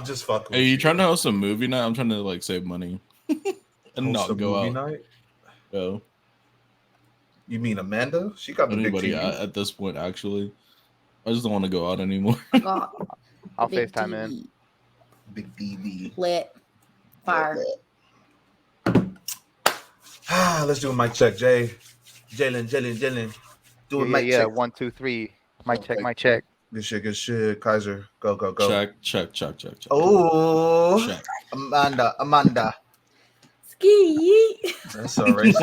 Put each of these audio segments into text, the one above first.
I'm just fucking with Hey, you trying to host a movie night? I'm trying to like save money and host not go movie out. night? Go. You mean Amanda? She got the Anybody big TV. at this point, actually. I just don't want to go out anymore. I'll Big FaceTime TV. in. Big TV. Lit. Fire. Let's do a mic check, Jalen. Do a mic Yeah. check. 1, 2, 3. Mic check. Okay. Mic check. Good shit. Kaiser, go. Check. Oh, Check. Amanda. Ski. That's all right.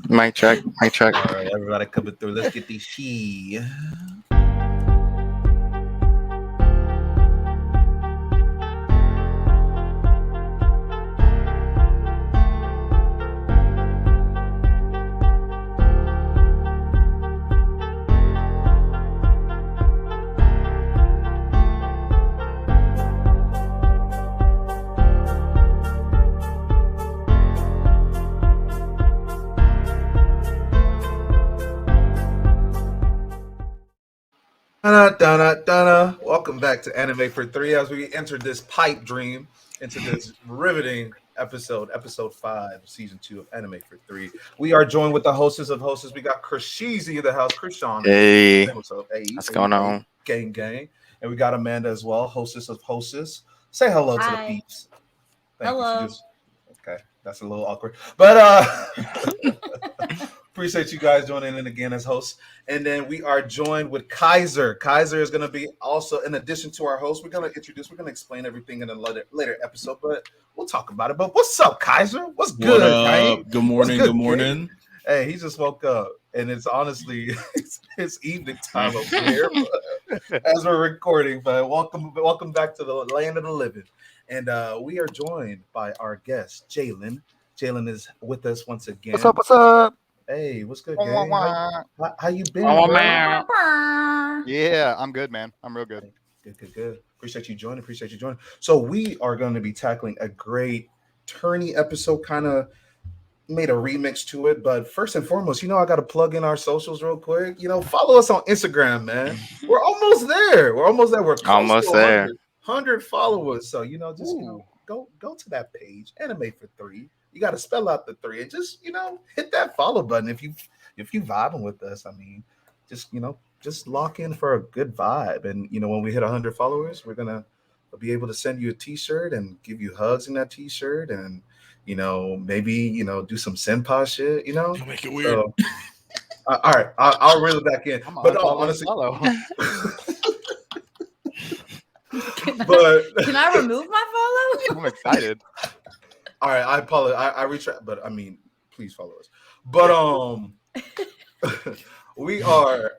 Mic check. All right, everybody coming through. Let's get these she. Welcome back to Anime for 3 as we entered this pipe dream into this riveting episode 5 of season 2 of Anime for 3. We are joined with the hostess of hostess. We got Krishizi in the house. Krishan. Hey. What's up? Hey. What's going on? Gang. And we got Amanda as well, hostess of hostess. Say hello to the peeps. Hello. Okay, that's a little awkward. But appreciate you guys joining in again as hosts. And then we are joined with Kaiser. Kaiser is going to be also, in addition to our host, we're going to explain everything in a later episode, but we'll talk about it. But what's up, Kaiser? What's good, man? Good morning. Good morning. Hey, he just woke up, and it's honestly it's evening time over here as we're recording. But welcome back to the land of the living. And we are joined by our guest, Jalen. Jalen is with us once again. What's up? Hey, what's good, gang? How you been? Yeah, I'm good, man. I'm real good. Good. Appreciate you joining. So we are going to be tackling a great tourney episode, kind of made a remix to it. But first and foremost, I got to plug in our socials real quick. Follow us on Instagram, man. We're almost there. We're almost there. 100 followers. So, go to that page, Anime for 3. You got to spell out the 3 and just, hit that follow button. If you vibing with us, I mean, just lock in for a good vibe. And, when we hit 100 followers, we're going to be able to send you a t-shirt and give you hugs in that t-shirt. And, maybe, do some senpai shit, You'll make it weird. So, all right. I'll reel it back in. But honestly, Can I remove my follow? I'm excited. All right, I apologize. I retract, but I mean, please follow us. But we are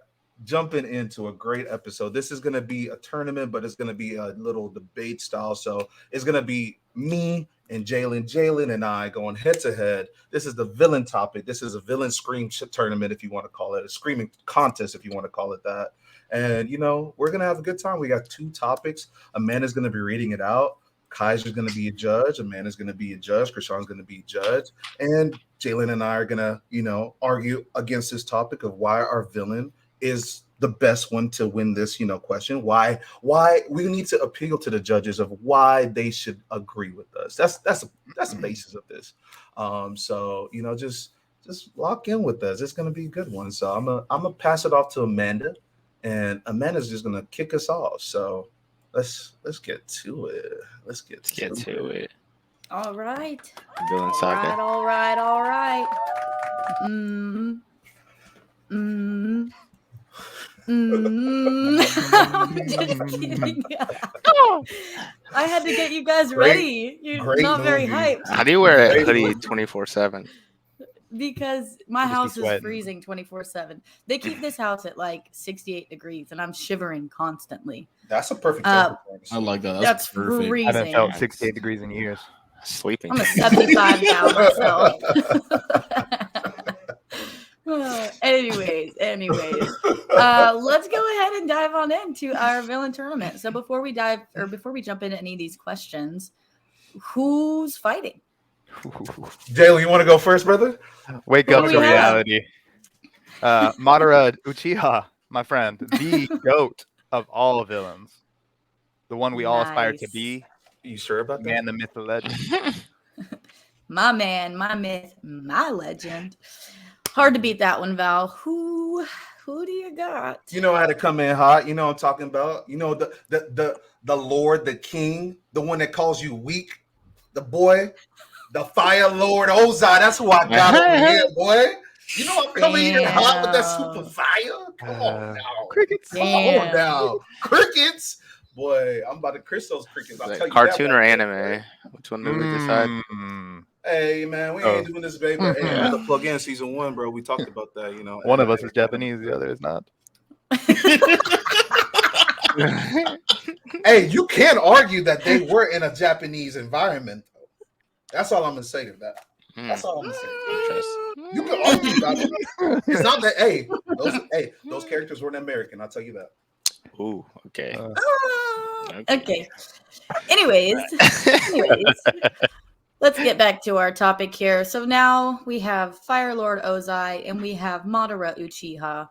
jumping into a great episode. This is going to be a tournament, but it's going to be a little debate style. So it's going to be me and Jalen and I going head to head. This is the villain topic. This is a villain scream tournament, if you want to call it, a screaming contest, if you want to call it that. And, we're going to have a good time. We got 2 topics. Amanda's going to be reading it out. Kaiser's going to be a judge. Amanda's going to be a judge. Krishan's going to be a judge. And Jalen and I are going to, argue against this topic of why our villain is the best one to win this, question. Why we need to appeal to the judges of why they should agree with us. That's the basis of this. So, just lock in with us. It's going to be a good one. So I'm going to pass it off to Amanda, and Amanda's just going to kick us off. So let's get to it. Let's get to it. All right. Villain saga. All right. Just kidding. I had to get you guys ready. You're not very hyped. How do you wear a hoodie 24/7? Because my house is sweating. freezing 24/7. They keep this house at like 68 degrees, and I'm shivering constantly. That's a perfect temperature. I like that. That's perfect. freezing. I haven't felt 68 degrees in years. Sleeping. I'm a 75 now myself. Anyways, let's go ahead and dive on into our villain tournament. So before we jump into any of these questions, who's fighting? Jalen, you want to go first, brother? Wake up to reality. Madara Uchiha, my friend, the GOAT of all villains, the one we all aspire to Nice. be. You sure about that? Man, the myth, the legend. My man, my myth, my legend. Hard to beat that one, Val. Who do you got? You know I had to come in hot. You know what I'm talking about. You know the Lord, the King, the one that calls you weak, the boy, the Fire Lord Ozai. That's who I got over here, boy. You know I'm coming in hot with that super fire. Come on now, Crickets. Come on now, crickets. Boy, I'm about to curse those crickets. I'll tell you Cartoon that or right anime? there, Which one did we decide? Hey man, we ain't doing this, baby. But hey, I gotta plug in season 1, bro. We talked about that, you know. One of us is Japanese, the other is not. Hey, you can't argue that they were in a Japanese environment. That's all I'm gonna say to that. That's all I'm gonna say. You can argue about it. It's not that. Those characters weren't American. I'll tell you that. Ooh, okay. Okay. Anyways, let's get back to our topic here. So now we have Fire Lord Ozai and we have Madara Uchiha.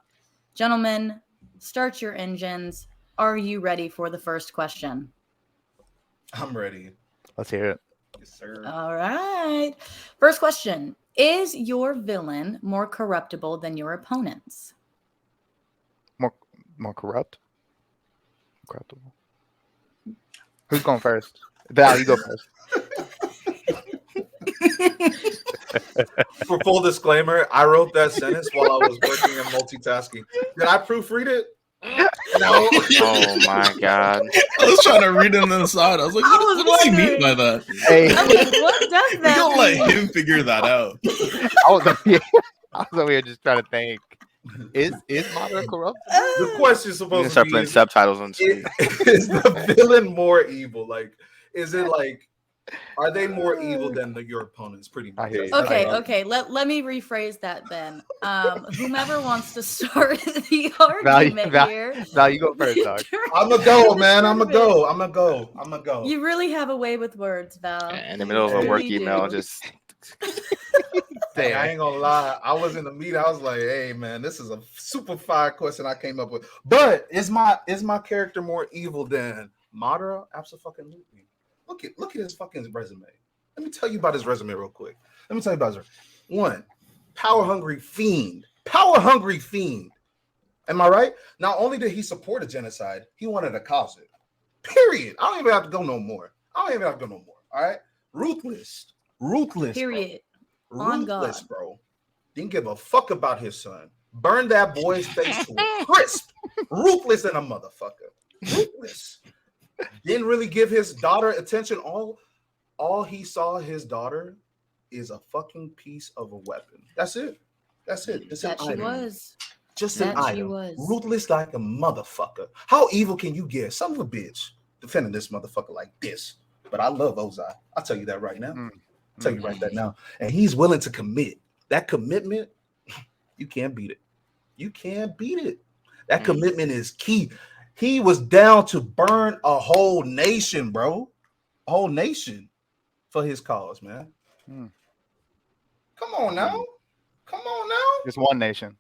Gentlemen, start your engines. Are you ready for the first question? I'm ready. Let's hear it. Yes, sir. All right. First question. Is your villain more corruptible than your opponents? More corrupt? Corruptible. Who's going first? Val, you go first. For full disclaimer, I wrote that sentence while I was working and multitasking. Did I proofread it? No. Oh my god. I was trying to read it on the side. I was like, what does he mean by that? Hey, I mean, what does We that don't let mean? him figure that out. I was over here just trying to think. Is Madara corrupt? The question's You can supposed to start be: putting subtitles on is, screen. is the villain more evil? Like, is it like? Are they more evil than your opponents? Pretty much. I hear you. Okay. Let me rephrase that then. Whomever wants to start the argument here. Val, you go first, dog. I'm gonna go, man. I'm gonna go. You really have a way with words, Val. In the middle of a You work really email, do. just Hey, I ain't gonna lie. I was in the meeting. I was like, "Hey, man, this is a super fire question I came up with." But is my character more evil than Madara? Absolutely. Look at his fucking resume. Let me tell you about his resume real quick. One, power hungry fiend. Am I right? Not only did he support a genocide, he wanted to cause it. Period. I don't even have to go no more. All right. Ruthless. Period. Bro. On Ruthless, God. bro. Didn't give a fuck about his son. Burned that boy's face to a crisp. Ruthless and a motherfucker. Ruthless. Didn't really give his daughter attention. All he saw his daughter is a fucking piece of a weapon. That's it. Just That an she item. was. Just That an she item. was. Ruthless like a motherfucker. How evil can you get? Son of a bitch. Defending this motherfucker like this. But I love Ozai. I'll tell you that right now. I'll tell you right that now. And he's willing to commit. That commitment, you can't beat it. That commitment is key. He was down to burn a whole nation, bro. A whole nation for his cause, man. Come on now. just one nation.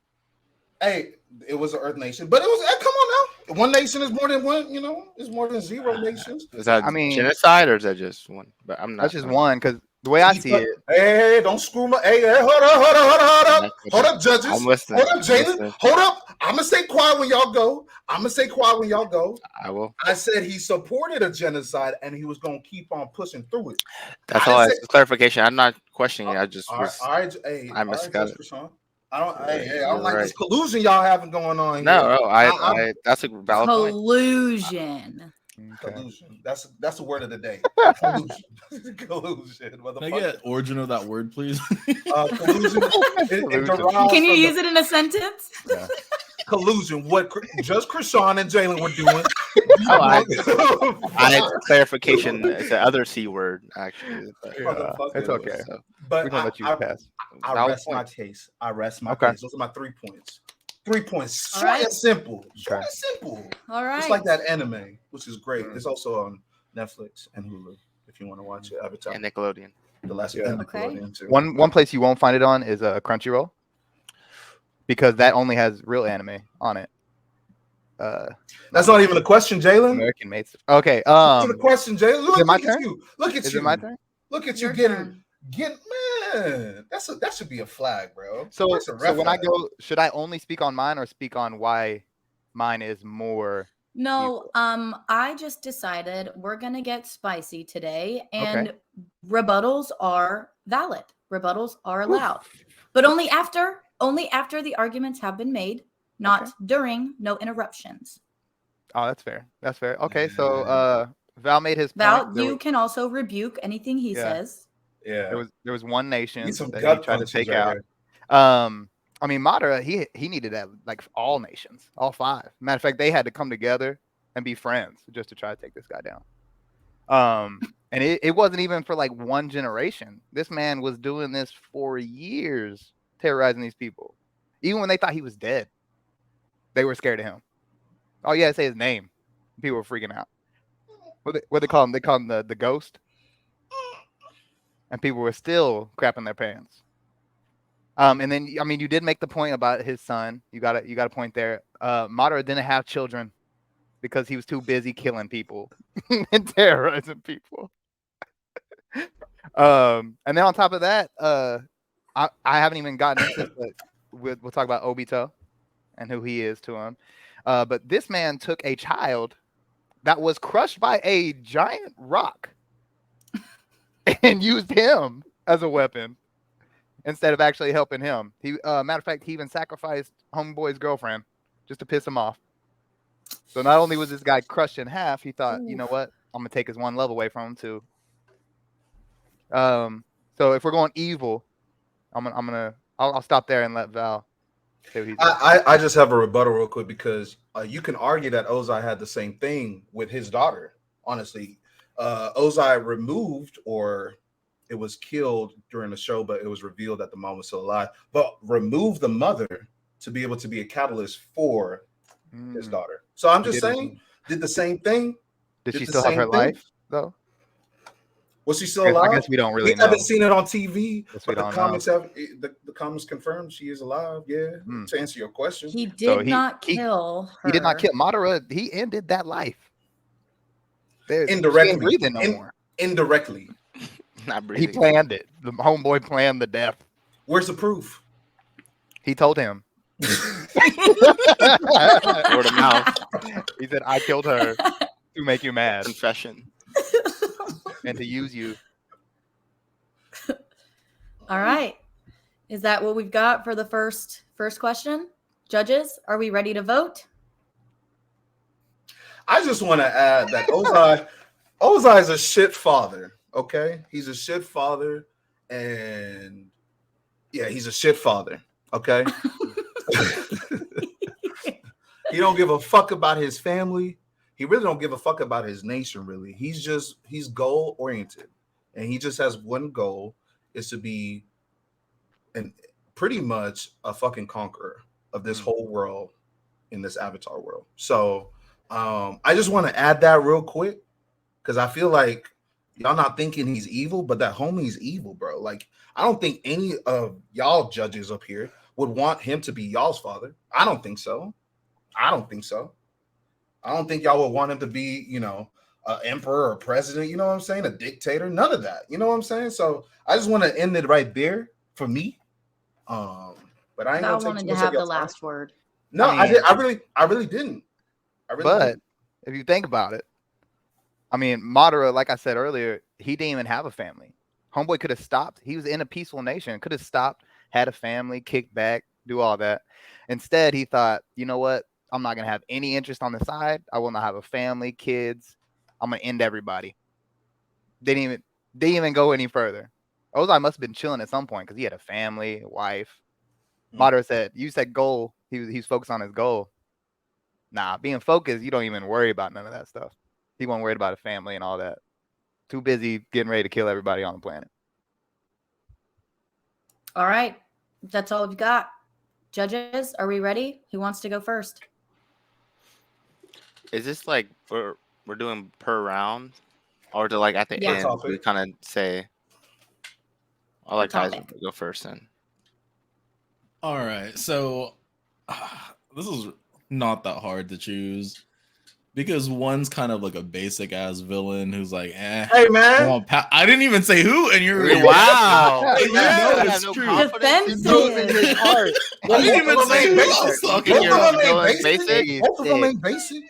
Hey, it was an Earth nation, but it was. Hey, come on now. One nation is more than one. You know, it's more than zero nations. Is that genocide or is that just one? But I'm not. That's just one because the way I see it. Hey, don't screw my. Hey, hold up, judges. I'm listening. Hold up, Jalen. Hold up. I'm gonna stay quiet when y'all go. I will. I said he supported a genocide and he was gonna keep on pushing through it. That's all. It's clarification. I'm not questioning it. I just was. All right, hey, I misgot it. I don't like this collusion y'all having going on here. No, I that's a valid point. Collusion. Collusion. That's the word of the day. Collusion. Can I get origin of that word, please? Collusion. Can you use it in a sentence? Yeah. Collusion. What just Krishan and Jalen were doing. I had clarification. It's the other C word, actually. But, it's okay. So. But we're gonna let you pass. I rest my case. Case. Those are my 3 points. 3 points. Short and simple. All right. It's like that anime, which is great. It's also on Netflix and Hulu if you want to watch it. Avatar. And Nickelodeon. The last Nickelodeon too. One place you won't find it on is Crunchyroll, because that only has real anime on it. That's not even a question, Jalen. American made stuff. Okay. That's a question, Jalen. Is it my Look at turn? you. Look at Is you. it my turn? Look at Your you getting turn. man. That should be a flag, bro. So Where's the ref when I at? go, should I only speak on mine or speak on why mine is more? No, I just decided we're gonna get spicy today, and rebuttals are valid. Rebuttals are allowed, but only after the arguments have been made, not during. No interruptions. Oh, that's fair. That's fair. Okay, so Val made his Val, point. you can also rebuke anything he says. Yeah. There was one nation Need some that gut he tried to punches take right out. here. I mean, Madara, he needed that, like all nations, all 5. Matter of fact, they had to come together and be friends just to try to take this guy down. And it wasn't even for like one generation. This man was doing this for years, terrorizing these people. Even when they thought he was dead, they were scared of him. Oh yeah, say his name. People were freaking out. What they call him? They call him the ghost. And people were still crapping their pants. And then I mean, you did make the point about his son. You got a point there. Madara didn't have children because he was too busy killing people and terrorizing people. And then on top of that, I haven't even gotten into it, but we'll talk about Obito and who he is to him. But this man took a child that was crushed by a giant rock and used him as a weapon instead of actually helping him. He, matter of fact, he even sacrificed Homeboy's girlfriend just to piss him off. So not only was this guy crushed in half, he thought, you know what, I'm gonna take his one love away from him too. So if we're going evil, I'll stop there and let Val say what he's doing. I just have a rebuttal real quick because you can argue that Ozai had the same thing with his daughter. Honestly, Ozai removed, or it was killed during the show, but it was revealed that the mom was still alive. But removed the mother to be able to be a catalyst for his daughter. So I'm just saying, did the same thing. Did she still have her life though? Was she still alive? I guess we don't really know. We haven't seen it on TV, but the comments know. have the comments confirmed she is alive. Yeah, to answer your question, he did not kill her. He did not kill Madara. He ended that life. Indirectly, she ain't breathing no more. Indirectly, not breathing. He planned it. The homeboy planned the death. Where's the proof? He told him. Word of mouth. He said, "I killed her to make you mad." Confession. And to use you. All right. Is that what we've got for the first question? Judges, are we ready to vote? I just want to add that Ozai is a shit father. Okay, he's a shit father, and yeah, he's a shit father. Okay, he don't give a fuck about his family. He really don't give a fuck about his nation. Really, he's goal oriented, and he just has one goal: is to be, and pretty much a fucking conqueror of this whole world in this Avatar world. So. I just want to add that real quick because I feel like y'all not thinking he's evil, but that homie's evil, bro. Like, I don't think any of y'all judges up here would want him to be y'all's father. I don't think so. I don't think y'all would want him to be, an emperor or president. You know what I'm saying? A dictator. None of that. You know what I'm saying? So I just want to end it right there for me. But I ain't gonna take wanted to have the last word. No, I really didn't. But if you think about it, I mean, Madara, like I said earlier, he didn't even have a family. Homeboy could have stopped. He was in a peaceful nation. Could have stopped, had a family, kicked back, do all that. Instead, he thought, you know what? I'm not going to have any interest on the side. I will not have a family, kids. I'm going to end everybody. Didn't even go any further. Ozai must have been chilling at some point because he had a family, a wife. Madara said, you said goal. He's focused on his goal. Nah, being focused, you don't even worry about none of that stuff. He wasn't worried about a family and all that. Too busy getting ready to kill everybody on the planet. All right. That's all we've got. Judges, are we ready? Who wants to go first? Is this like we're doing per round? Or to like at the end we kind of say I'll let Kaiser go first then. All right. So this is not that hard to choose. Because one's kind of like a basic ass villain who's like, Hey man, I didn't even say who, and you're wow. Hey, man, it's true. Defense in his heart. I didn't even say who I was talking about. Both of them ain't basic.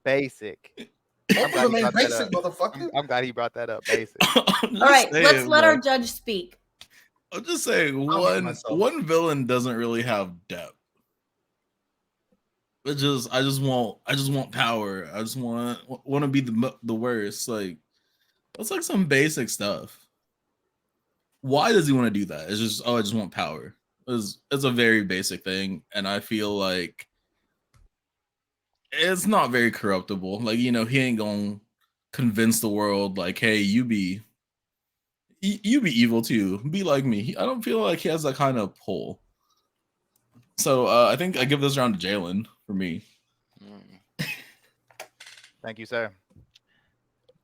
Basic. Both of them ain't basic, motherfucker. I'm glad he brought that up. Basic. All right, let's let our judge speak. I'm just saying one villain doesn't really have depth. I just want power. I just want to be the worst. Like that's like some basic stuff. Why does he want to do that? It's just I just want power. It's a very basic thing, and I feel like it's not very corruptible. Like he ain't gonna convince the world like, hey, you be evil too. Be like me. I don't feel like he has that kind of pull. So I think I give this round to Jalen for me. Thank you, sir.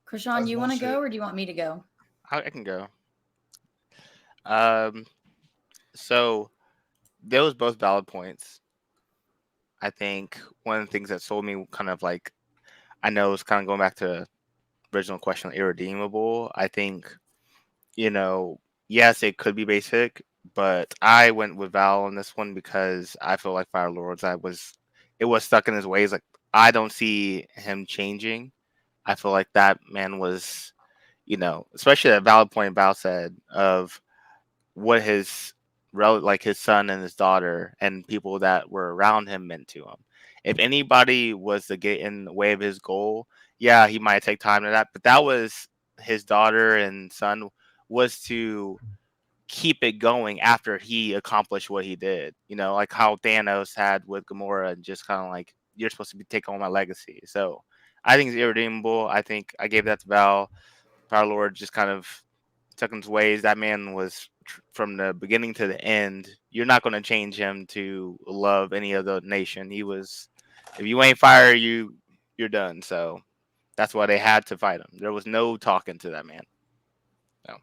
Krishan, you want to go or do you want me to go? I can go. So there was both valid points. I think one of the things that sold me kind of like, I know it's kind of going back to the original question, irredeemable. I think, yes, it could be basic, but I went with Val on this one because I feel like Fire Lords, it was stuck in his ways. Like, I don't see him changing. I feel like that man was, especially that valid point Val said of what his son and his daughter and people that were around him meant to him. If anybody was to get in the way of his goal, yeah, he might take time to that, but that was his daughter and son was to keep it going after he accomplished what he did. Like how Thanos had with Gamora, and just kind of like, you're supposed to be taking on my legacy. So I think it's irredeemable. I think I gave that to Val. Power Lord just kind of took his ways. That man was from the beginning to the end. You're not going to change him to love any other nation. He was, if you ain't fire, you're done. So that's why they had to fight him. There was no talking to that man. So.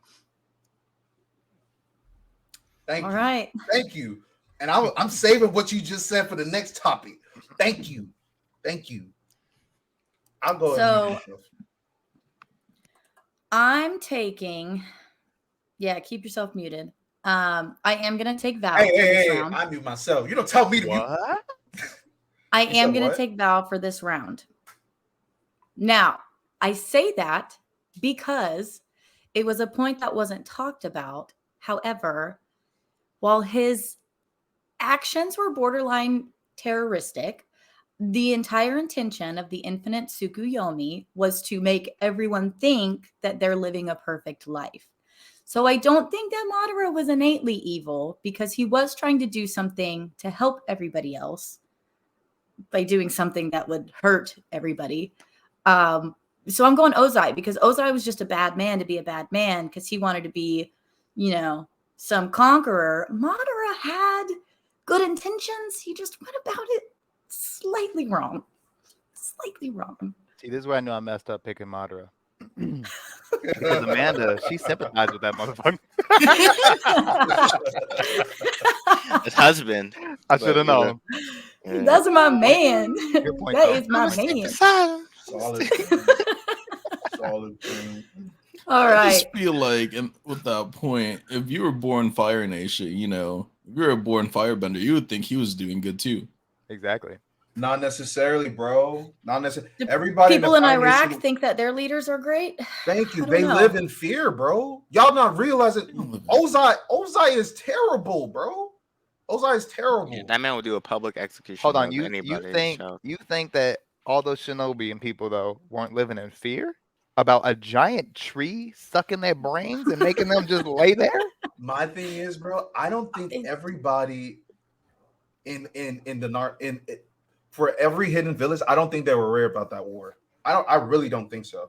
Thank All you. right. Thank you. And I'm saving what you just said for the next topic. Thank you. I'll go ahead. So I'm taking. Yeah, keep yourself muted. I am gonna take Val. Hey, I mute myself. You don't tell me to mute. I am gonna take Val for this round. Now, I say that because it was a point that wasn't talked about. However, while his actions were borderline terroristic, the entire intention of the infinite Tsukuyomi was to make everyone think that they're living a perfect life. So I don't think that Madara was innately evil because he was trying to do something to help everybody else by doing something that would hurt everybody. So I'm going Ozai because Ozai was just a bad man to be a bad man because he wanted to be, some conqueror. Madara had good intentions. He just went about it slightly wrong. See, this is where I knew I messed up picking Madara. Because Amanda, she sympathized with that motherfucker. His husband. I should have known. That's my man. Good point, that is my man. Solid thing. All right. I just feel like, and with that point, if you were born Fire Nation, if you're a born Firebender, you would think he was doing good too. Exactly. Not necessarily, bro. Not necessarily. Everybody. People in Iraq think that their leaders are great. Thank you. They live in fear, bro. Y'all not realizing Ozai is terrible, bro. Ozai is terrible. Yeah, that man would do a public execution. Hold on, you think that all those shinobi and people though weren't living in fear about a giant tree sucking their brains and making them just lay there? My thing is, bro, I don't think everybody for every hidden village, I don't think they were worried about that war. I really don't think so.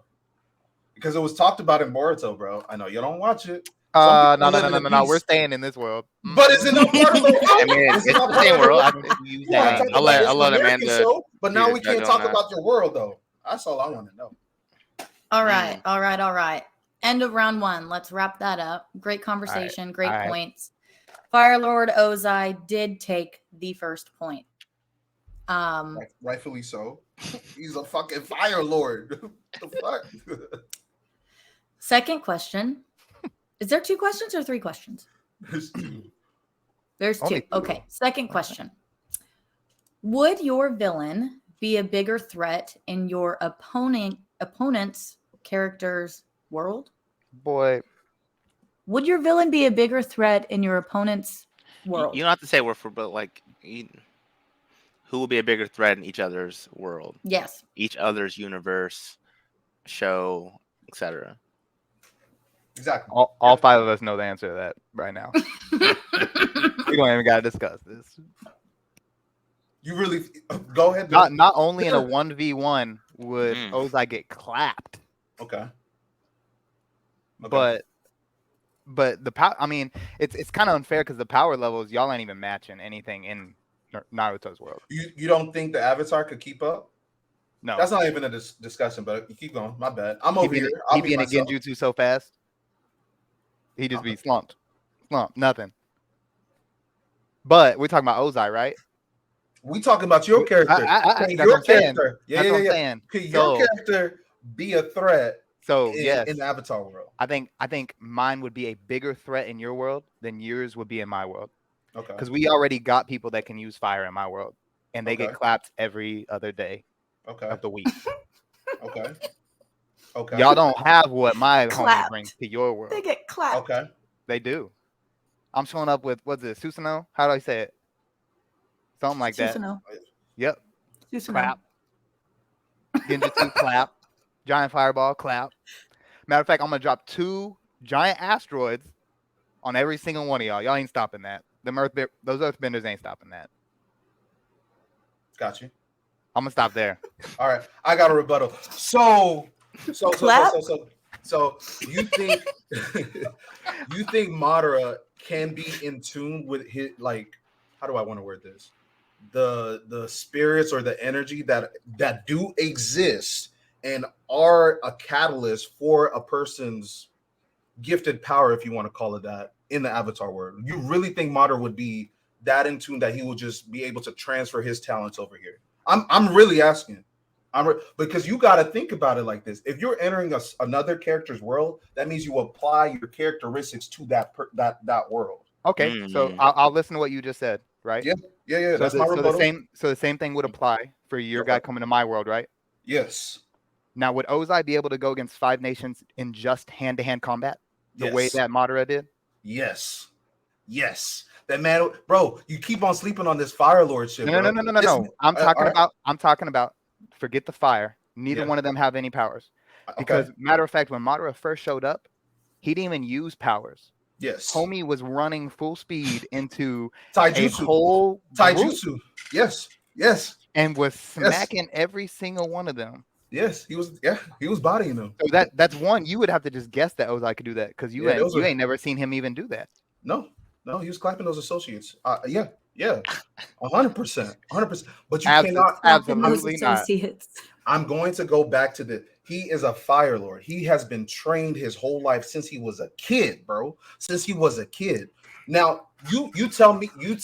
Because it was talked about in Boruto, bro. I know you don't watch it. No. We're staying in this world. But is it not part of the world? I mean, it's the same world. I'll let Amanda. Show, but now we can't talk about your world, though. That's all I want to know. All right. End of round one. Let's wrap that up. Great conversation. Great points. Fire Lord Ozai did take the first point. Rightfully so. He's a fucking fire lord. The fuck? Second question. Is there 2 questions or 3 questions? There's 2. Only 2. Okay. Second question. Would your villain be a bigger threat in your opponent's character's world? Boy, Would your villain be a bigger threat in your opponent's world? You don't have to say word for, but who will be a bigger threat in each other's world, Yes. each other's universe, show, etc. Exactly. all 5 of us know the answer to that right now. We don't even got to discuss this. You really go ahead. Not only in a 1v1 would Ozai get clapped. Okay. But the power. I mean, it's kind of unfair because the power levels y'all ain't even matching anything in Naruto's world. You don't think the Avatar could keep up? No, That's not even a discussion. But you keep going. My bad. I'm over here. He be in a genjutsu so fast. He just be slumped, nothing. But we're talking about Ozai, right? We talking about your character. That's your what I'm saying. character. That's what I'm saying. Could your character be a threat? So in the Avatar world, I think mine would be a bigger threat in your world than yours would be in my world. Okay. Because we already got people that can use fire in my world, and they get clapped every other day of the week. Okay. Y'all don't have what my homie brings to your world. They get clapped. Okay. They do. I'm showing up with, what's it, Susanoo? How do I say it? Something like that. Susanoo. Yep. Susanoo. Clap. Genjutsu, clap. Giant fireball, clap. Matter of fact, I'm going to drop 2 giant asteroids on every single one of y'all. Y'all ain't stopping that. Those earthbenders ain't stopping that. Got you. I'm going to stop there. All right. I got a rebuttal. So you think you think Madara can be in tune with his, like, how do I want to word this? The spirits or the energy that do exist and are a catalyst for a person's gifted power, if you want to call it that, in the Avatar world. You really think Madara would be that in tune that he will just be able to transfer his talents over here? I'm really asking. Because you got to think about it like this. If you're entering another character's world, that means you apply your characteristics to that world. Okay, so I'll listen to what you just said, right? Yeah. So That's my rebuttal. the same thing would apply for your guy coming to my world, right? Yes. Now, would Ozai be able to go against 5 nations in just hand-to-hand combat the way that Madara did? Yes. That man, bro, you keep on sleeping on this Fire Lord shit. No. I'm talking about forget the fire. Neither one of them have any powers. Because matter of fact, when Madara first showed up, he didn't even use powers. Yes. Homie was running full speed into Taijutsu. a whole Taijutsu. Yes. And was smacking every single one of them. Yes, he was bodying them. So that's one. You would have to just guess that Ozai could do that because you ain't never seen him even do that. No, he was clapping those associates. 100%. But you cannot. Absolutely not. I'm going to go back to he is a Fire Lord. He has been trained his whole life since he was a kid, bro. Since he was a kid. Now, you tell me how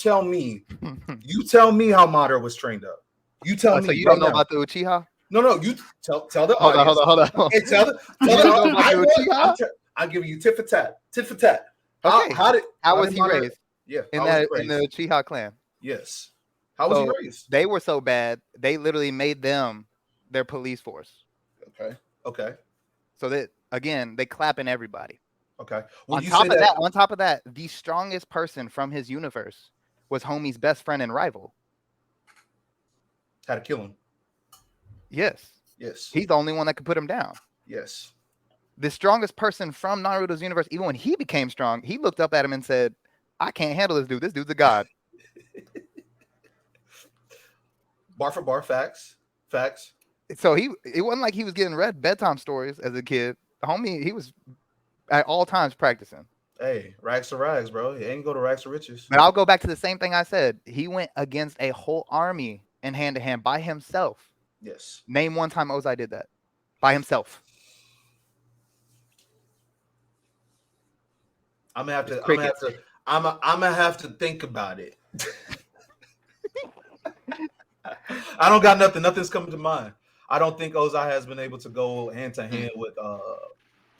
Madara was trained up. You tell me. So you don't know about the Uchiha? No, you tell the audience. Hold on. Hey, tell the I'll give you tit for tat. Okay. How was he Madara, raised? Yeah. In the Uchiha clan. Yes. How was he raised? They were so bad, they literally made them their police force. Okay. So that again, they clapping everybody. Okay. On top of that, the strongest person from his universe was homie's best friend and rival. Had to kill him. Yes. He's the only one that could put him down. Yes. The strongest person from Naruto's universe, even when he became strong, he looked up at him and said, I can't handle this dude. This dude's a god. Bar for bar, facts. So it wasn't like he was getting read bedtime stories as a kid. Homie, he was at all times practicing. Hey, rags to rags, bro. He ain't go to rags to riches. But I'll go back to the same thing I said. He went against a whole army in hand-to-hand by himself. Yes. Name one time Ozai did that by himself. I'm gonna have to think about it. I don't got nothing. Nothing's coming to mind. I don't think Ozai has been able to go hand to hand with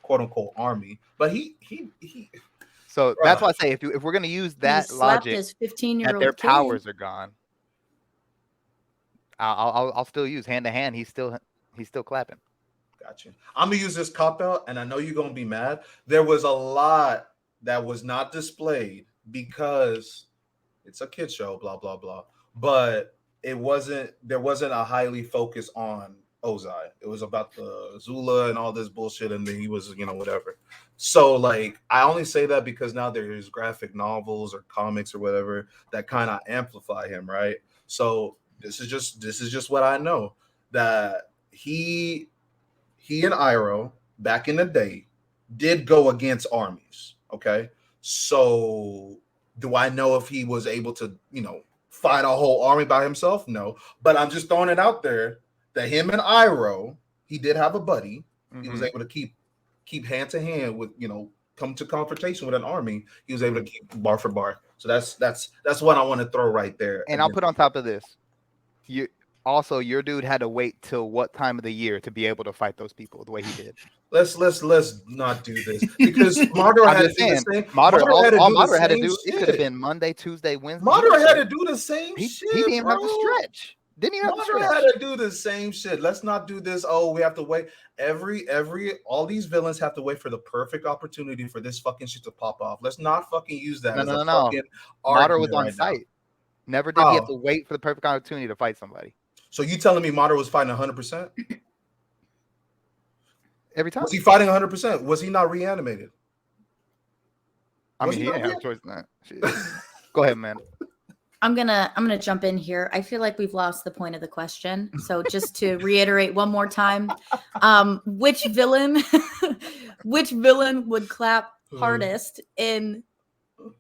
quote unquote army, but he. So that's why I say if we're gonna use He that slapped logic his that 15-year-old their kid. powers are gone, I'll still use hand to hand. He's still clapping. Gotcha. I'm gonna use this cop out, and I know you're gonna be mad. There was a lot that was not displayed because it's a kid show, blah blah blah. But it wasn't. There wasn't a highly focus on Ozai. It was about the Zula and all this bullshit, and then he was, whatever. So like, I only say that because now there's graphic novels or comics or whatever that kind of amplify him, right? So this is just what I know, that he and Iroh back in the day did go against armies. Okay. So do I know if he was able to, fight a whole army by himself? No. But I'm just throwing it out there that him and Iroh, he did have a buddy. He was able to keep hand to hand with, come to confrontation with an army. He was able to keep bar for bar. So that's what I want to throw right there. And I'll put on top of this, your dude had to wait till what time of the year to be able to fight those people the way he did. Let's not do this because Madara had to do the same. Madara had to do it could have been Monday, Tuesday, Wednesday. Madara had to do the same shit. He didn't even have bro. to stretch. Didn't even have to stretch. Madara had to do the same shit. Let's not do this. Oh, we have to wait. All these villains have to wait for the perfect opportunity for this fucking shit to pop off. Let's not fucking use that. No. Fucking Madara was on right site. Now. Never did he have to wait for the perfect opportunity to fight somebody. So you telling me Madara was fighting 100%? Every time. Was he fighting 100%? Was he not reanimated? I mean, he didn't have a choice in that. Go ahead, man. I'm gonna jump in here. I feel like we've lost the point of the question. So just to reiterate one more time, which villain would clap hardest in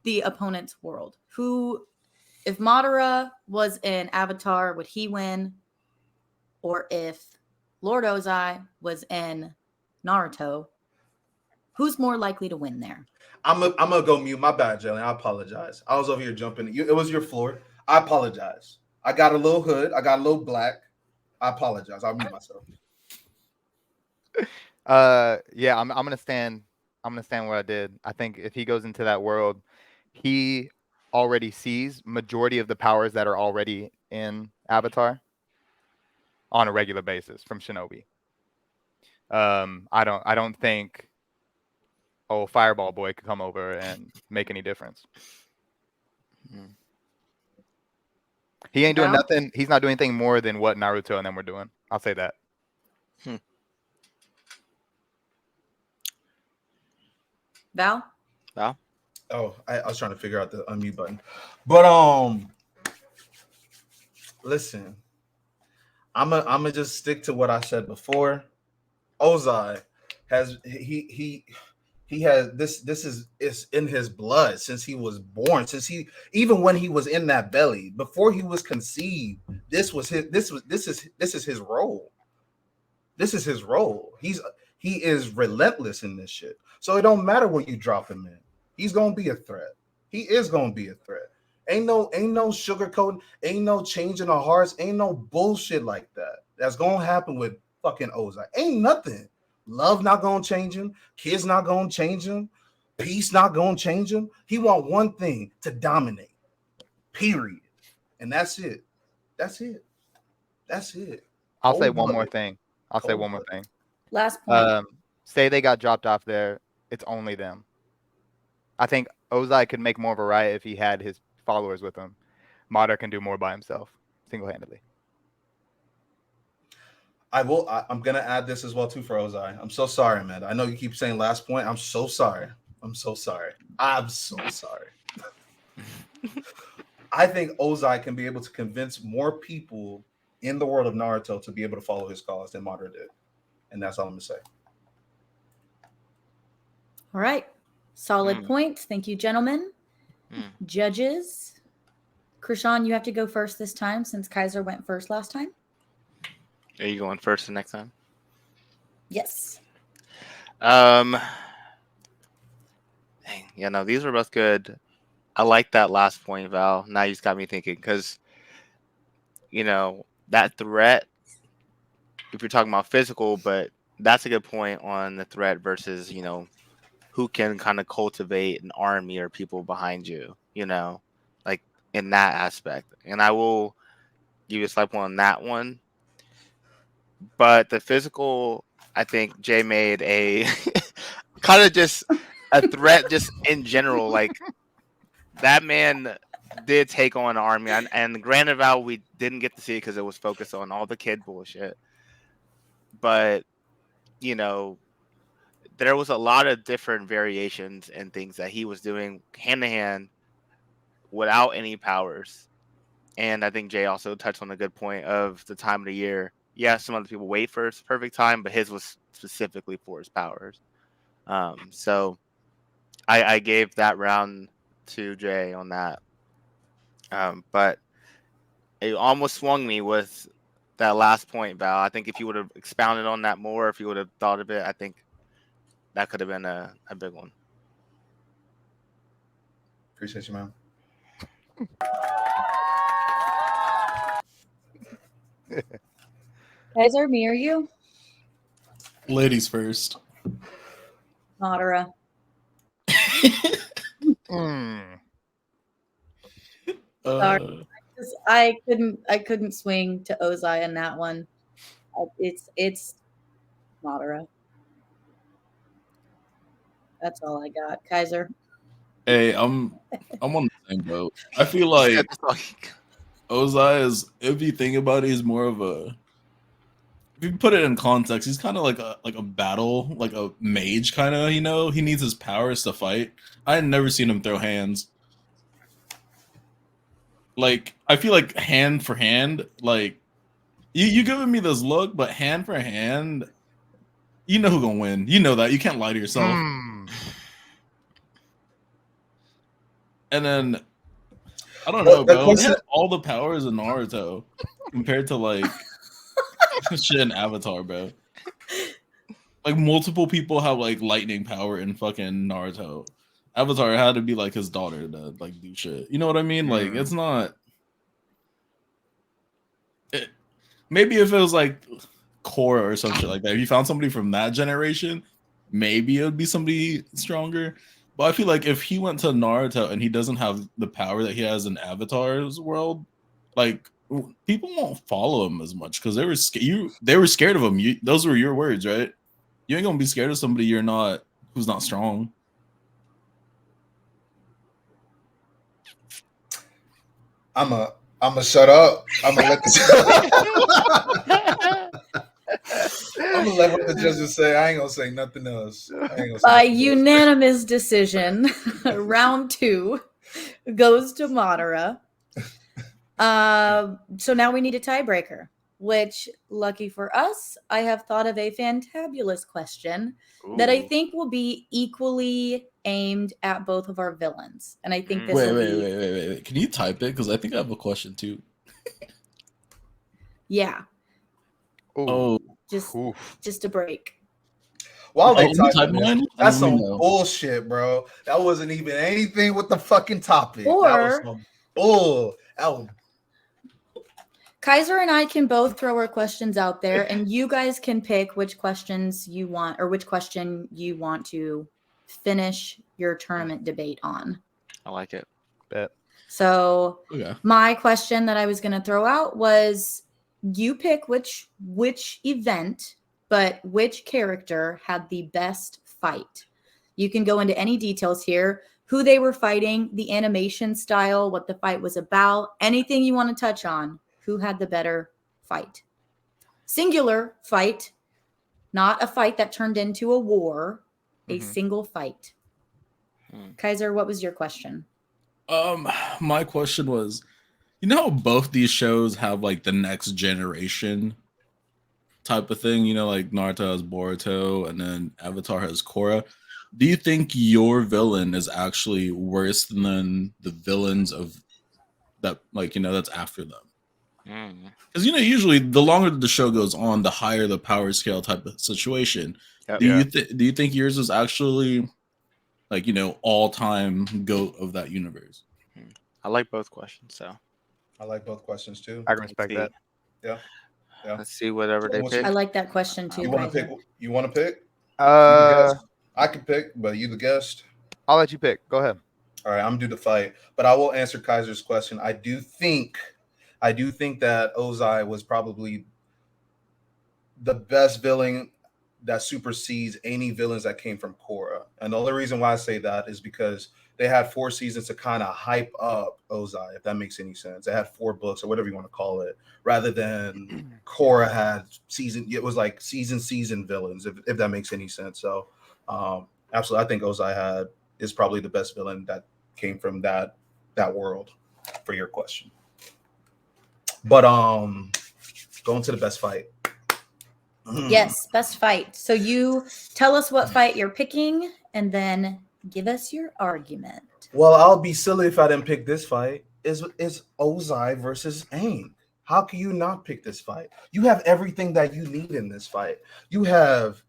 the opponent's world? Who, if Madara was in Avatar, would he win? Or if Lord Ozai was in Naruto, who's more likely to win there? I'm gonna go mute. My bad, Jelly. I apologize. I was over here jumping. It was your floor. I apologize. I got a little hood. I got a little black. I apologize. I'll mute myself. Yeah, I'm gonna stand. I'm gonna stand where I did. I think if he goes into that world, he already sees majority of the powers that are already in Avatar on a regular basis from Shinobi. I don't think Fireball Boy could come over and make any difference. He ain't doing nothing. He's not doing anything more than what Naruto and them were doing. I'll say that. Val? Oh, I was trying to figure out the unmute button. But listen, I'm just stick to what I said before. Ozai has he has this is in his blood since he was born, even when he was in that belly, before he was conceived. This is his role. This is his role. He is relentless in this shit. So it don't matter where you drop him in. He's gonna be a threat. He is gonna be a threat. Ain't no sugarcoating, ain't no changing our hearts, ain't no bullshit like that. That's gonna happen with fucking Ozai. Ain't nothing. Love not gonna change him. Kids not gonna change him. Peace not gonna change him. He want one thing: to dominate. Period. And that's it. That's it. I'll say one more thing. Last point. Say they got dropped off there. It's only them. I think Ozai could make more of a riot if he had his followers with him. Madara can do more by himself, single-handedly. I'm gonna add this as well too for Ozai. I'm so sorry, man. I know you keep saying last point. I'm so sorry. I think Ozai can be able to convince more people in the world of Naruto to be able to follow his cause than Madara did. And that's all I'm gonna say. All right. Solid points. Thank you, gentlemen. Judges. Krishan, you have to go first this time since Kaiser went first last time. Are you going first the next time? Yes. Dang. Yeah, no, these were both good. I like that last point, Val. Now you just got me thinking, because that threat, if you're talking about physical, but that's a good point on the threat versus, who can kind of cultivate an army or people behind you, like in that aspect. And I will give you a slight point on that one. But the physical, I think Jay made a kind of just a threat just in general. Like, that man did take on an army. And Grand Val, we didn't get to see it because it was focused on all the kid bullshit. But, there was a lot of different variations and things that he was doing hand to hand without any powers. And I think Jay also touched on a good point of the time of the year. Yeah, some other people wait for his perfect time, but his was specifically for his powers. So I gave that round to Jay on that. But it almost swung me with that last point, Val. I think if you would have expounded on that more, if you would have thought of it, I think that could have been a big one. Appreciate you, man. Kaiser, me or you? Ladies first. Madara. Sorry. I couldn't swing to Ozai in that one. It's Madara. That's all I got. Kaiser. Hey, I'm on the same boat. I feel like Ozai is, if you think about it, he's more of a, if you put it in context, he's kind of like a battle, like a mage kind of, he needs his powers to fight. I had never seen him throw hands. Like, I feel like hand for hand, like, you giving me this look, but hand for hand, you know who's gonna win. You know that. You can't lie to yourself. And then, I don't know, bro. He had all the powers in Naruto compared to, like, shit in Avatar, bro. Like, multiple people have, like, lightning power in fucking Naruto. Avatar had to be, like, his daughter to, like, do shit. You know what I mean? Like, it's not... Maybe if it was, like, Korra or some shit like that, if you found somebody from that generation, maybe it would be somebody stronger. But I feel like if he went to Naruto and he doesn't have the power that he has in Avatar's world, like, people won't follow him as much because they were scared of him. Those were your words, right? You ain't gonna be scared of somebody who's not strong. I'm gonna shut up. I'm gonna let I'm gonna let what the judges say. I ain't gonna say nothing else. By unanimous decision, round 2 goes to Madara. So now we need a tiebreaker, which, lucky for us, I have thought of a fantabulous question that I think will be equally aimed at both of our villains. And I think this Wait. Can you type it? Because I think I have a question too. Yeah. Oh. Just a break. While they type mine, that's some bullshit, bro. That wasn't even anything with the fucking topic. Or that was some bull. Kaiser and I can both throw our questions out there, and you guys can pick which questions you want, or which question you want to finish your tournament debate on. I like it. Bet. So my question that I was going to throw out was, you pick which event, but which character had the best fight. You can go into any details here, who they were fighting, the animation style, what the fight was about, anything you want to touch on. Who had the better fight? Singular fight, not a fight that turned into a war, a single fight. Kaiser, what was your question? My question was, you know how both these shows have like the next generation type of thing? You know, like Naruto has Boruto and then Avatar has Korra. Do you think your villain is actually worse than the villains of that, like, that's after them? Because usually the longer the show goes on, the higher the power scale type of situation. Do you think yours is actually like all time GOAT of that universe? I like both questions. So I like both questions too. I can respect that. Yeah. Let's see whatever they What's pick. I like that question too. You want to pick? Kaiser. You want to pick? You the Uh, guest? I can pick, but you the guest. I'll let you pick. Go ahead. All right, I'm due to fight, but I will answer Kaiser's question. I do think that Ozai was probably the best villain that supersedes any villains that came from Korra. And the only reason why I say that is because they had 4 seasons to kind of hype up Ozai, if that makes any sense. They had 4 books or whatever you want to call it, rather than Korra had season. It was like season villains, if that makes any sense. So, absolutely, I think Ozai is probably the best villain that came from that world. For your question, but going to the best fight. Yes, best fight. So you tell us what fight you're picking, and then give us your argument. Well, I'll be silly if I didn't pick this fight. Is Ozai versus Aang? How can you not pick this fight? You have everything that you need in this fight. You have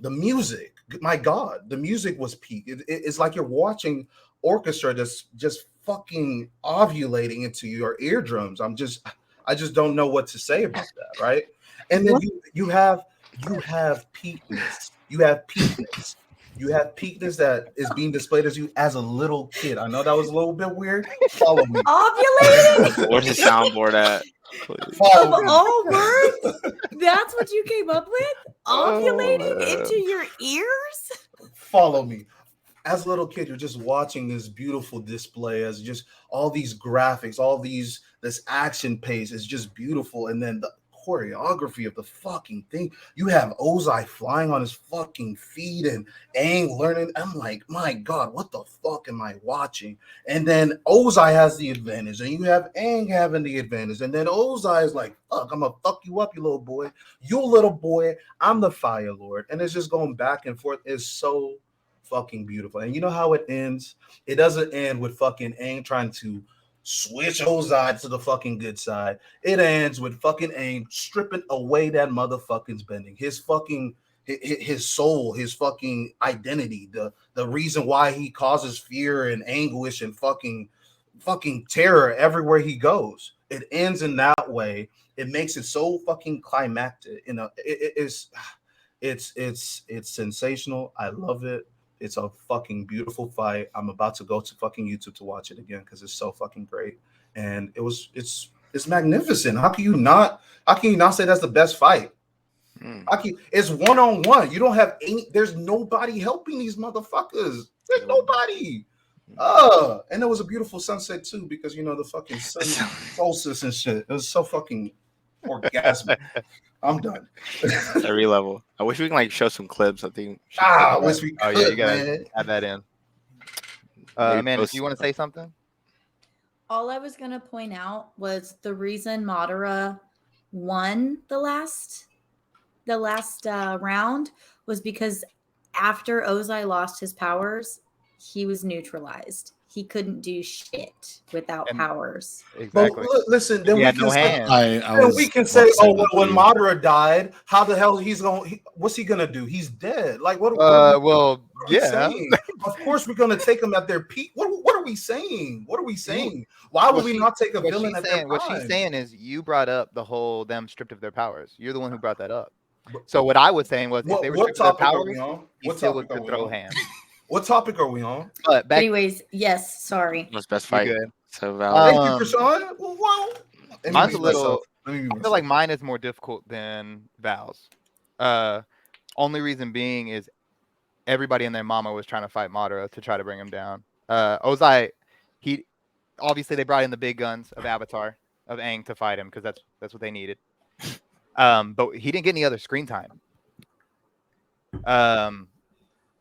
the music. My God, the music was peak. It's like you're watching orchestra that's just fucking ovulating into your eardrums. I just don't know what to say about that, right? And then you have peakness. You have peakness. You have peakness that is being displayed as you as a little kid. I know that was a little bit weird. Follow me. Ovulating? Where's the soundboard at? Follow Of me. all words, that's what you came up with? Ovulating man. into your ears? Follow me. As a little kid, you're just watching this beautiful display as just all these graphics, this action pace is just beautiful. And then the choreography of the fucking thing. You have Ozai flying on his fucking feet and Aang learning. I'm like, my God, what the fuck am I watching? And then Ozai has the advantage, and you have Aang having the advantage. And then Ozai is like, fuck, I'm gonna fuck you up, you little boy. You little boy, I'm the Fire Lord. And it's just going back and forth. It's so fucking beautiful. And you know how it ends? It doesn't end with fucking Aang trying to switch Ozai to the fucking good side. It ends with fucking Aang stripping away that motherfucking bending. His fucking his soul, his fucking identity, the reason why he causes fear and anguish and fucking terror everywhere he goes. It ends in that way. It makes it so fucking climactic. You know, it's sensational. I love it. It's a fucking beautiful fight. I'm about to go to fucking YouTube to watch it again because it's so fucking great. And it's magnificent. How can you not say that's the best fight? It's 1-on-1. You don't have there's nobody helping these motherfuckers. There's nobody. And it was a beautiful sunset too, because you know the fucking sun solstice and shit. It was so fucking orgasmic. I'm done. Every level. I wish we can like show some clips. I think. I wish we could. Oh yeah, you gotta man. add that in. Maybe Amanda, post- do you want to say something? All I was going to point out was the reason Madara won the last round was because after Ozai lost his powers, he was neutralized. He couldn't do shit without powers. Exactly. But listen, then He we had can no say, hands. we can say, oh, well, when Madara died, how the hell what's he gonna do? He's dead. Like what? Well, yeah. Saying? Of course, we're gonna take him at their peak. What are we saying? What are we saying? Why would we not take a villain at their prime? What she's saying is you brought up the whole them stripped of their powers. You're the one who brought that up. So what I was saying was if they were stripped of their powers, he still would throw hands. What topic are we on? But back, Anyways, yes, sorry. What's best fight? good. So valid. Thank you, Krishan. Well, mine's a little. I feel like mine is more difficult than Val's. Only reason being is everybody and their mama was trying to fight Madara to try to bring him down. Ozai, he obviously they brought in the big guns of Avatar of Aang to fight him because that's what they needed. But he didn't get any other screen time.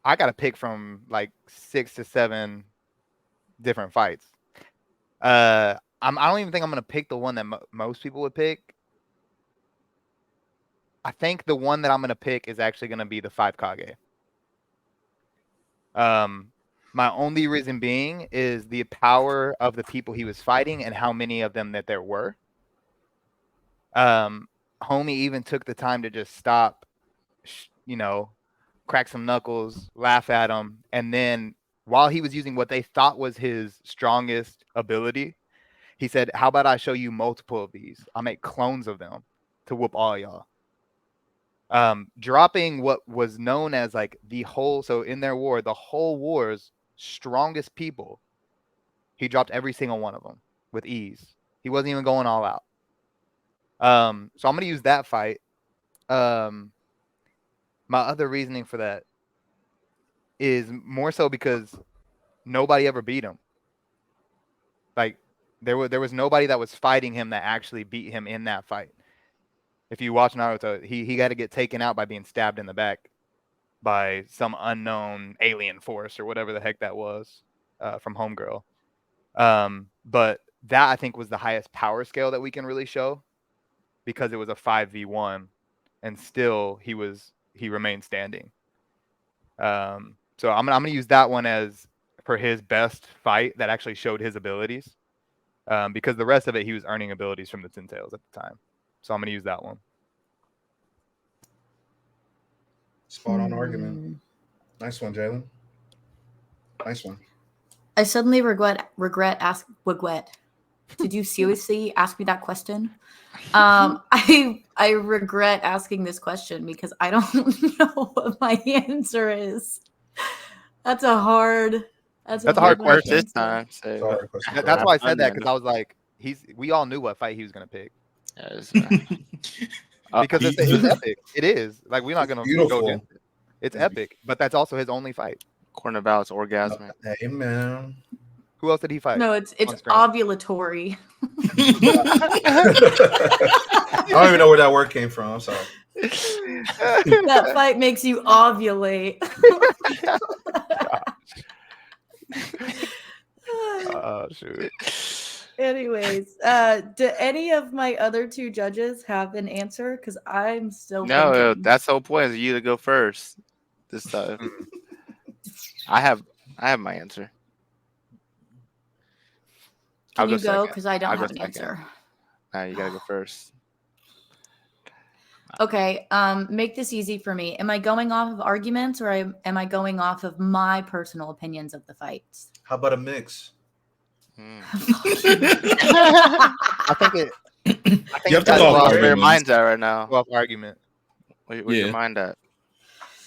I got to pick from like 6 to 7 different fights. I don't even think I'm going to pick the one that most people would pick. I think the one that I'm going to pick is actually going to be the 5 Kage. My only reason being is the power of the people he was fighting and how many of them that there were. Homie even took the time to just stop, crack some knuckles, laugh at him, and then while he was using what they thought was his strongest ability, He said, "How about I show you multiple of these? I'll make clones of them to whoop all y'all." Dropping what was known as like so in their war, the whole war's strongest people, he dropped every single one of them with ease. He wasn't even going all out. So I'm gonna use that fight. My other reasoning for that is more so because nobody ever beat him. Like there was nobody that was fighting him that actually beat him in that fight. If you watch Naruto, he got to get taken out by being stabbed in the back by some unknown alien force or whatever the heck that was from Homegirl. But that I think was the highest power scale that we can really show, because it was a 5v1 and still he remained standing. So I'm gonna use that one as for his best fight that actually showed his abilities, because the rest of it he was earning abilities from the Tintails at the time. So I'm gonna use that one. Spot on argument. Nice one, Jalen. Nice one. I suddenly regret Did you seriously ask me that question? I regret asking this question because I don't know what my answer is. That's a hard question. First this time. So. That's why I said that, because I was like, we all knew what fight he was gonna pick. Because it's epic. It is. Like, we're not gonna go against it. It's epic, but that's also his only fight. Cornerval's orgasm. Hey man. Who else did he fight? No, it's ovulatory. I don't even know where that word came from. I'm sorry. That fight makes you ovulate. Oh shoot. Anyways, do any of my other two judges have an answer? Because I'm still thinking. That's the whole point, is you to go first this time. I have my answer. Can you go? Because I don't have an answer. No, you gotta go first. Okay. Make this easy for me. Am I going off of arguments, or am I going off of my personal opinions of the fights? How about a mix? I think you have to go off where your mind's at right now. Go off argument. Where's your mind at?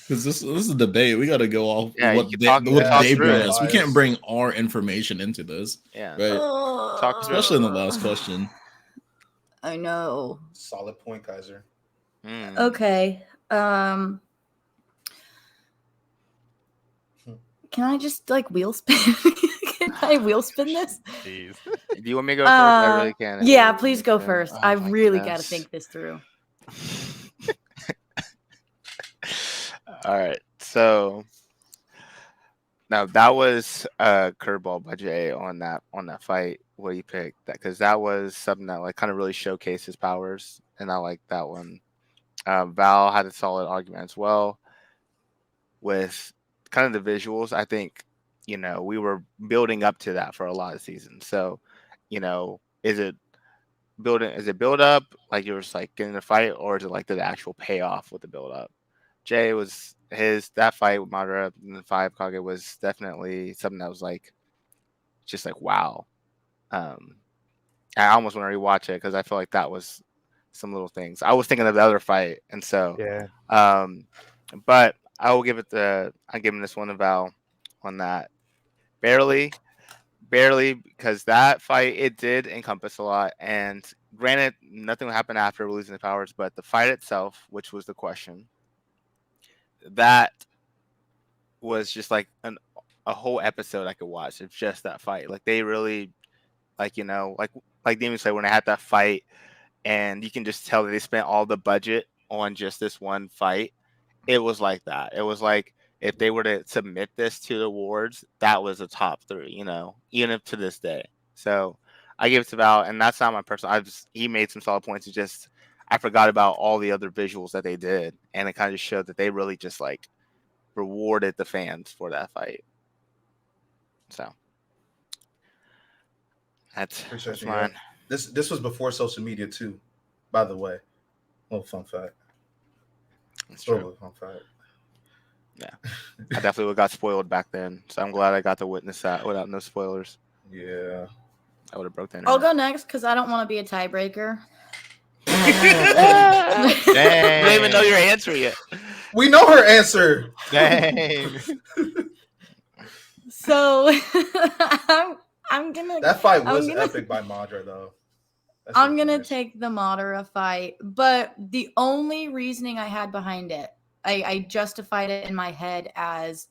Because this is a debate. We got to go off what they bring us. We can't bring our information into this. Yeah. Right. Especially in the last question. I know. Solid point, Kaiser. Okay. Can I just wheel spin? Can I wheel spin this? Jeez. Do you want me to go first? I really can. Yeah, please go first. I really got to think this through. All right. So now that was a curveball by Jay on that fight where you picked that, because that was something that kind of really showcased his powers, and I like that one. Val had a solid argument as well with kind of the visuals. I think, we were building up to that for a lot of seasons. So, is it build up, like you were just getting a fight, or is it the actual payoff with the build up? Jay was that fight with Madara and the 5 Kage was definitely something that was just wow. I almost want to rewatch it because I feel like that was some little things. I was thinking of the other fight, and so yeah. But I will give it I'm giving this one to Val on that. Barely, because that fight, it did encompass a lot. And granted, nothing happened after losing the powers, but the fight itself, which was the question, that was just a whole episode I could watch of just that fight. They really, like Damien said, when I had that fight, and you can just tell that they spent all the budget on just this one fight. It was like that. It was if they were to submit this to the awards, that was a top 3, even up to this day. So I give it to Val, and that's not my personal. He made some solid points. I forgot about all the other visuals that they did, and it kind of showed that they really just rewarded the fans for that fight. So that's mine. This was before social media too, by the way. Little fun fact. That's true. Fun fact. Yeah, I definitely got spoiled back then, so I'm glad I got to witness that without no spoilers. Yeah. I would have broke that. I'll go next because I don't want to be a tiebreaker. I don't even know your answer yet. We know her answer. Dang. So I'm gonna. That fight I'm was gonna- epic by Madra, though. That's I'm gonna nice. take the Madara fight, but the only reasoning I had behind it, I justified it in my head as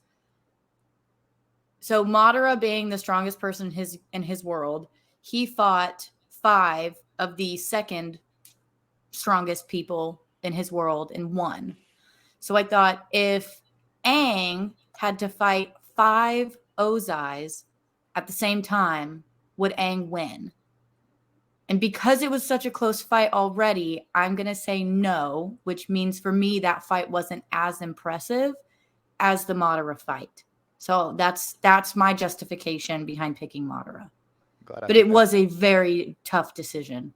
so Madara being the strongest person in his world, he fought 5 of the second strongest people in his world and won. So I thought if Aang had to fight 5 Ozais at the same time, would Aang win? And because it was such a close fight already, I'm going to say no, which means for me that fight wasn't as impressive as the Madara fight. So that's my justification behind picking Madara. But it was a very tough decision.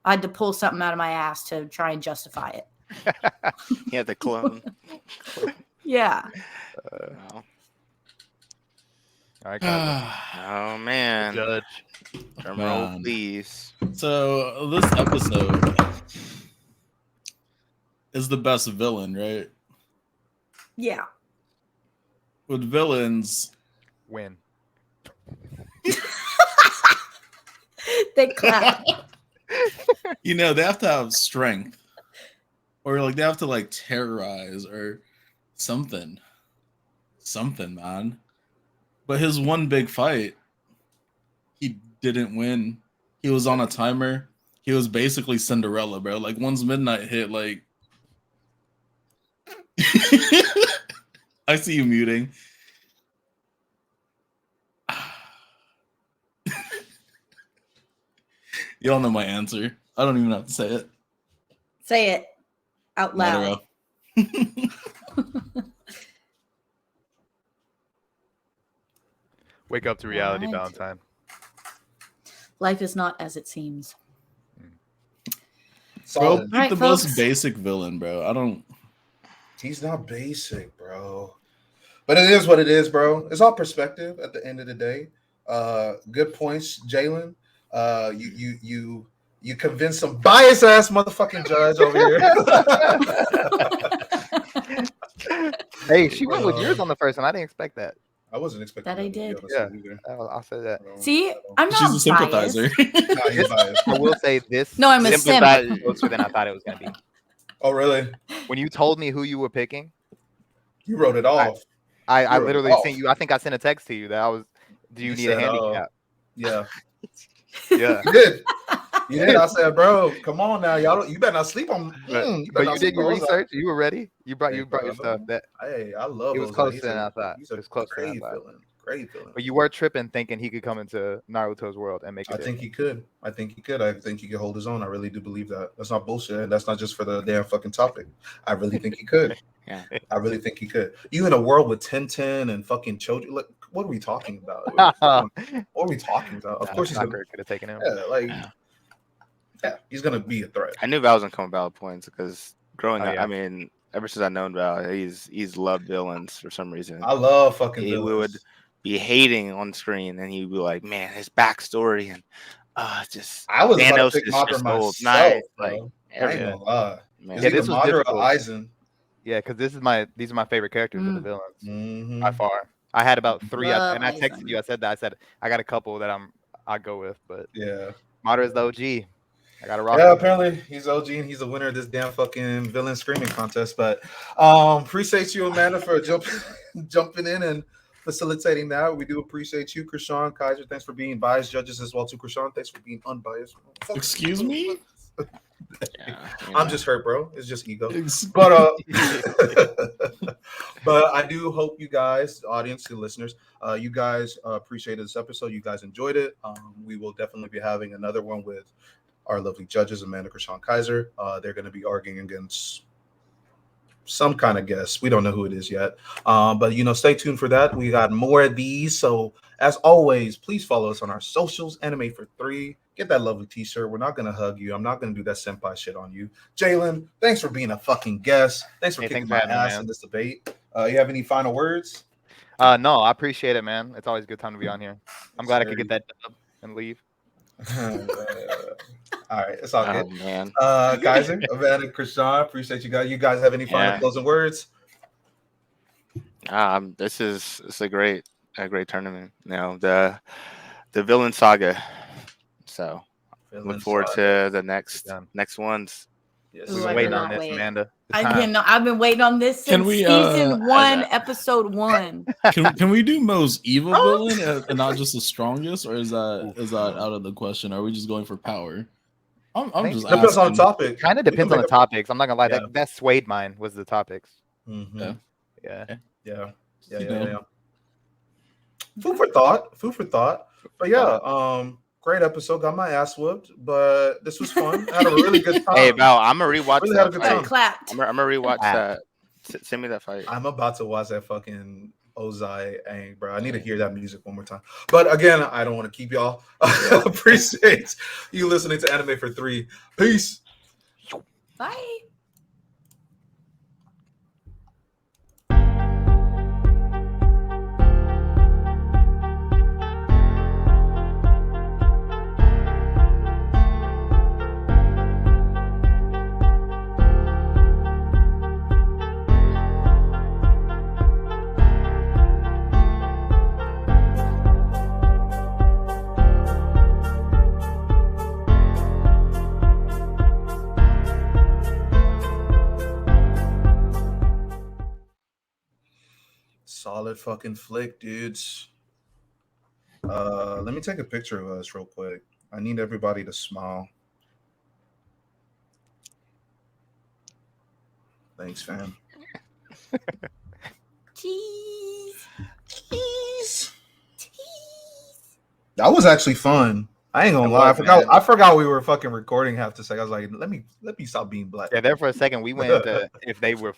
I had to pull something out of my ass to try and justify it. Yeah, the clone. Yeah. Wow. All right, guys. Oh man. Judge. Drum roll, Man. please. So this episode is the best villain, right? Yeah. With villains, Win. They clap. you know, they have to have strength, or like they have to like terrorize or something, man. But his one big fight, he didn't win. He was on a timer. He was basically Cinderella, bro. Like once midnight hit, like I see you muting. You all know my answer. I don't even have to say it. Say it out loud. Wake up to reality, Alright. Valentine. Life is not as it seems. Bro, Solid. pick Alright, the folks. most basic villain, bro. I don't. He's not basic, bro. But it is what it is, bro. It's all perspective at the end of the day. Good points, Jalen. You convinced some bias ass motherfucking judge over here. Hey, she went with yours on the first one. I didn't expect that. I wasn't expecting That I to be did. honest Yeah. with you I'll say that. either. See, I'm not She's a sympathizer. biased. Nah, he's biased. I will say this. No, I'm a this simp. was closer than I thought it was going to be. Oh, really? When you told me who you were picking, You wrote it off. I You wrote it literally off. sent you. I think I sent a text to you that I was. Do you need a said, handicap? Yeah. Yeah. You did. You did. I said, bro, come on now. You better not sleep on. But better you not did sleep your on those research. You were ready. You brought Hey, your bro, stuff. That, Hey, I love It was Ozai. closer He's than a- I thought. He's It a was closer than I great thought. villain. Great villain. but you were tripping, thinking he could come into Naruto's world and make. I think he could. I think he could hold his own. I really do believe that. That's not bullshit. That's not just for the damn fucking topic. I really think he could. Yeah. I really think he could. You in a world with 10 and fucking children. Look, what are we talking about? What are we talking about? Of course he's gonna. could have taken him. Yeah, he's gonna be a threat. I knew Val was gonna come with valid points because growing Oh, up, yeah. I mean, ever since I known Val, he's loved villains for some reason. I love fucking He villains. would be hating on screen, and he'd be like, "Man, his backstory and just I was about Thanos to pick is Madara just myself, old nice, bro. like I ain't everything." gonna lie. Man. It's Yeah, either this was Madara difficult. or Aizen. Yeah, because these are my favorite characters of the villains Mhm. by far. I had about 3, Love and I texted Aizen. you. I said that. I said I got a couple that I go with, but Yeah. Madara's the OG. I got to rock. Yeah, with him. apparently he's OG and he's a winner of this damn fucking villain screaming contest. But appreciate you, Amanda, for jumping in and facilitating that. We do appreciate you, Krishan, Kaiser. Thanks for being biased judges as well, too, Krishan. Thanks for being unbiased. Excuse me? Yeah, I'm just hurt, bro. It's just ego. Ex- But but I do hope you guys, the audience, the listeners, you guys appreciated this episode. You guys enjoyed it. We will definitely be having another one with our lovely judges, Amanda, Krishan, Kaiser. They're going to be arguing against some kind of guest. We don't know who it is yet. But stay tuned for that. We got more of these. So as always, please follow us on our socials. Anime for 3. Get that lovely t-shirt. We're not going to hug you. I'm not going to do that senpai shit on you. Jalen, thanks for being a fucking guest. Thanks for kicking thanks my for having me, ass man. in this debate. You have any final words? No, I appreciate it, man. It's always a good time to be on here. I'm glad I could get that dub and leave. All right, it's all Oh good. man. Kaiser, Amanda, Krishan, appreciate you guys. You guys have any final Yeah. closing words? This is a great tournament. You know, the villain saga. So Villain look forward saga. to the next ones. Yes, We Ooh, were I waiting on cannot this, wait. Amanda. It's I time. cannot. I've been waiting on this Can since we, season 1, I- episode 1. Can we do most evil villain and not just the strongest, or is that out of the question? Are we just going for power? I'm think just depends on asking. the topic. Kind of We can depends on make the topics. I'm not gonna lie. Yeah. That swayed mine was the topics. Mhm. Yeah. Yeah. You know. Food for thought. But yeah, great episode. Got my ass whooped, but this was fun. I had a really good time. Hey Val, I'm gonna rewatch Really had a that good fight. time. Clapped. I'm gonna rewatch Ah. that. Send me that fight. I'm about to watch that fucking Ozai Aang, bro. I need to hear that music one more time. But again, I don't want to keep y'all. Appreciate you listening to Anime for 3. Peace. Bye. Solid fucking flick, dudes. Let me take a picture of us real quick. I need everybody to smile. Thanks, fam. Cheese. Jeez. That was actually fun. I ain't gonna It lie. was, man. I forgot we were fucking recording half the second. I was like, let me stop being black. Yeah. There for a second, we went into if they were